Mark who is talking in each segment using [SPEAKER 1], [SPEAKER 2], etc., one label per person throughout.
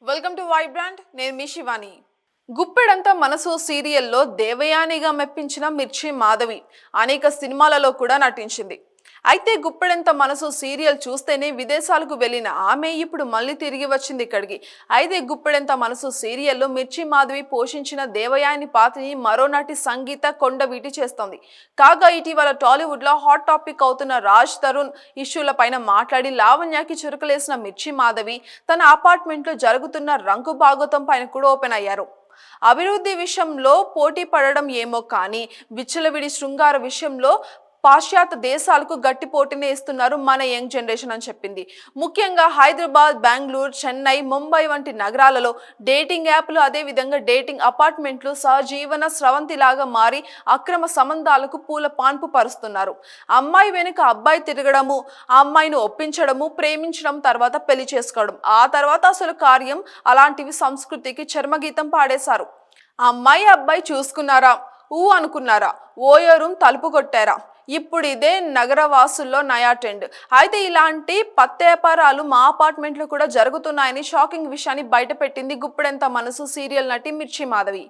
[SPEAKER 1] Welcome to Vibrant. నేను మీ శివాని. గుప్పెడంతా మనసు సీరియల్లో దేవయానిగా మెప్పించిన మిర్చి మాధవి అనేక సినిమాలలో కూడా నటించింది. అయితే గుప్పెడంత మనసు సీరియల్ చూస్తేనే విదేశాలకు వెళ్ళిన ఆమె ఇప్పుడు మళ్ళీ తిరిగి వచ్చింది ఇక్కడికి. అయితే గుప్పెడంత మనసు సీరియల్లో మిర్చి మాధవి పోషించిన దేవయాని పాత్రని మరో నటి సంగీత కొండవీటి చేస్తోంది. కాగా ఇటీవల టాలీవుడ్ లో హాట్ టాపిక్ అవుతున్న రాజ్ తరుణ్ ఇష్యూల పైన మాట్లాడి లావణ్యకి చురుకులేసిన మిర్చి మాధవి తన అపార్ట్మెంట్ లో జరుగుతున్న రంగు భాగోతం పైన కూడా ఓపెన్ అయ్యారు. అభివృద్ధి విషయంలో పోటీ పడడం ఏమో కానీ విచ్చలవిడి శృంగార విషయంలో పాశ్చాత్య దేశాలకు గట్టి పోటీని ఇస్తున్నారు మన యంగ్ జనరేషన్ అని చెప్పింది. ముఖ్యంగా హైదరాబాద్, బెంగళూరు, చెన్నై, ముంబై వంటి నగరాలలో డేటింగ్ యాప్లు, అదే విధంగా డేటింగ్ అపార్ట్మెంట్లు సహజీవన స్రవంతిలాగా మారి అక్రమ సంబంధాలకు పూల పాన్పు పరుస్తున్నారు. అమ్మాయి వెనుక అబ్బాయి తిరగడము, ఆ అమ్మాయిని ఒప్పించడము, ప్రేమించడం, తర్వాత పెళ్లి చేసుకోవడం, ఆ తర్వాత అసలు కార్యం అలాంటివి సంస్కృతికి చర్మగీతం పాడేశారు. అమ్మాయి అబ్బాయి చూసుకున్నారా, ఊ అనుకున్నారా, ఓయో రూమ్ తలుపు కొట్టారా, ఇప్పుడు ఇదే నగరవాసుల్లో నయా ట్రెండ్. అయితే ఇలాంటి పత్తేపారాలు మా అపార్ట్మెంట్లో కూడా జరుగుతున్నాయని షాకింగ్ విషయాన్ని బయటపెట్టింది గుప్పెడంత మనసు సీరియల్ నటి మిర్చి మాధవి.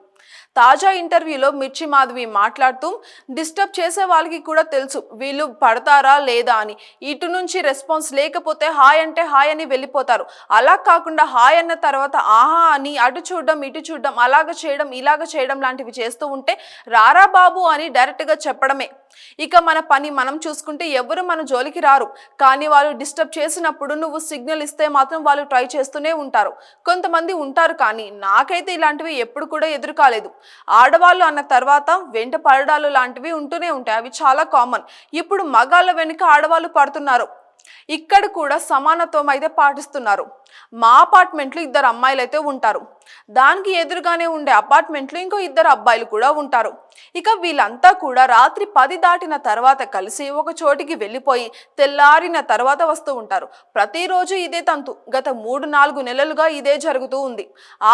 [SPEAKER 1] తాజా ఇంటర్వ్యూలో మిర్చి మాధవి మాట్లాడుతూ, డిస్టర్బ్ చేసే వాళ్ళకి కూడా తెలుసు వీళ్ళు పడతారా లేదా అని. ఇటు నుంచి రెస్పాన్స్ లేకపోతే హాయ్ అంటే హాయ్ అని వెళ్ళిపోతారు. అలా కాకుండా హాయ్ అన్న తర్వాత ఆహా అని అటు చూడడం ఇటు చూడడం, అలాగ చేయడం ఇలాగ చేయడం లాంటివి చేస్తూ ఉంటే రారా బాబు అని డైరెక్ట్గా చెప్పడమే. ఇక మన పని మనం చూసుకుంటే ఎవరు మన జోలికి రారు. కానీ వాళ్ళు డిస్టర్బ్ చేసినప్పుడు నువ్వు సిగ్నల్ ఇస్తే మాత్రం వాళ్ళు ట్రై చేస్తూనే ఉంటారు. కొంతమంది ఉంటారు, కానీ నాకైతే ఇలాంటివి ఎప్పుడు కూడా ఎదురు కాలేదు. ఆడవాళ్ళు అన్న తర్వాత వెంట పడడాలు లాంటివి ఉంటూనే ఉంటాయి, అవి చాలా కామన్. ఇప్పుడు మగాళ్ళ వెనుక ఆడవాళ్ళు పడుతున్నారు. ఇక్కడ కూడా సమానత్వం అయితే పాటిస్తున్నారు. మా అపార్ట్మెంట్లో 2 అమ్మాయిలు అయితే ఉంటారు, దానికి ఎదురుగానే ఉండే అపార్ట్మెంట్లో ఇంకో 2 అబ్బాయిలు కూడా ఉంటారు. ఇక వీళ్ళంతా కూడా రాత్రి 10 దాటిన తర్వాత కలిసి ఒక చోటికి వెళ్ళిపోయి తెల్లారిన తర్వాత వస్తూ ఉంటారు. ప్రతిరోజు ఇదే తంతు. గత 3-4 నెలలుగా ఇదే జరుగుతూ ఉంది.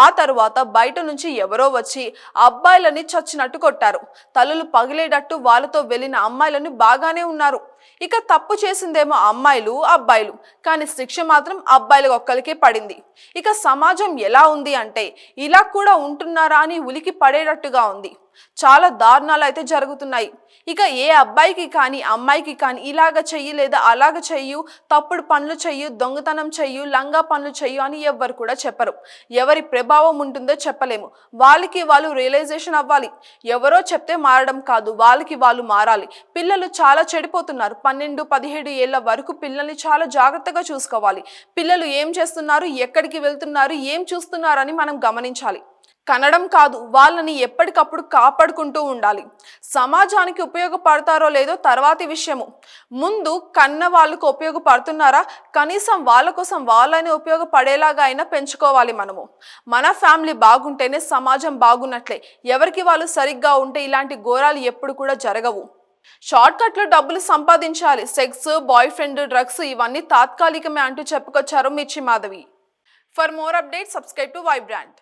[SPEAKER 1] ఆ తర్వాత బయట నుంచి ఎవరో వచ్చి అబ్బాయిలని చచ్చినట్టు కొట్టారు. తలలు పగిలేటట్టు వాళ్ళతో వెళ్ళిన అమ్మాయిలని బాగానే ఉన్నారు. ఇక తప్పు చేసిందేమో అమ్మాయిలు అబ్బాయిలు, కానీ శిక్ష మాత్రం అబ్బాయిలకు ఒక్కరికే పడింది. ఇక సమాజం ఎలా ఉంది అంటే ఇలా కూడా ఉంటున్నారా అని ఉలికి పడేటట్టుగా ఉంది. చాలా దారుణాలు అయితే జరుగుతున్నాయి. ఇక ఏ అబ్బాయికి కానీ అమ్మాయికి కానీ ఇలాగ చెయ్యి లేదా అలాగ చెయ్యు, తప్పుడు పనులు చెయ్యు, దొంగతనం చెయ్యు, లంగా పనులు చెయ్యు అని ఎవ్వరు కూడా చెప్పరు. ఎవరి ప్రభావం ఉంటుందో చెప్పలేము. వాళ్ళకి వాళ్ళు రియలైజేషన్ అవ్వాలి. ఎవరో చెప్తే మారడం కాదు, వాళ్ళకి వాళ్ళు మారాలి. పిల్లలు చాలా చెడిపోతున్నారు. 12-17 ఏళ్ల వరకు పిల్లల్ని చాలా జాగ్రత్తగా చూసుకోవాలి. పిల్లలు ఏం చేస్తున్నారు, ఎక్కడికి వెళ్తున్నారు, ఏం చూస్తున్నారు అని మనం గమనించాలి. కనడం కాదు, వాళ్ళని ఎప్పటికప్పుడు కాపాడుకుంటూ ఉండాలి. సమాజానికి ఉపయోగపడతారో లేదో తర్వాతి విషయము. ముందు కన్న వాళ్ళకు ఉపయోగపడుతున్నారా, కనీసం వాళ్ళ కోసం వాళ్ళని ఉపయోగపడేలాగా అయినా పెంచుకోవాలి మనము. మన ఫ్యామిలీ బాగుంటేనే సమాజం బాగున్నట్లే. ఎవరికి వాళ్ళు సరిగ్గా ఉంటే ఇలాంటి ఘోరాలు ఎప్పుడు కూడా జరగవు. షార్ట్ కట్లో డబ్బులు సంపాదించాలి, సెక్స్, బాయ్ ఫ్రెండ్, డ్రగ్స్ ఇవన్నీ తాత్కాలికమే అంటూ చెప్పుకొచ్చారు మిర్చి Madhavi. For more updates subscribe to Vibrant.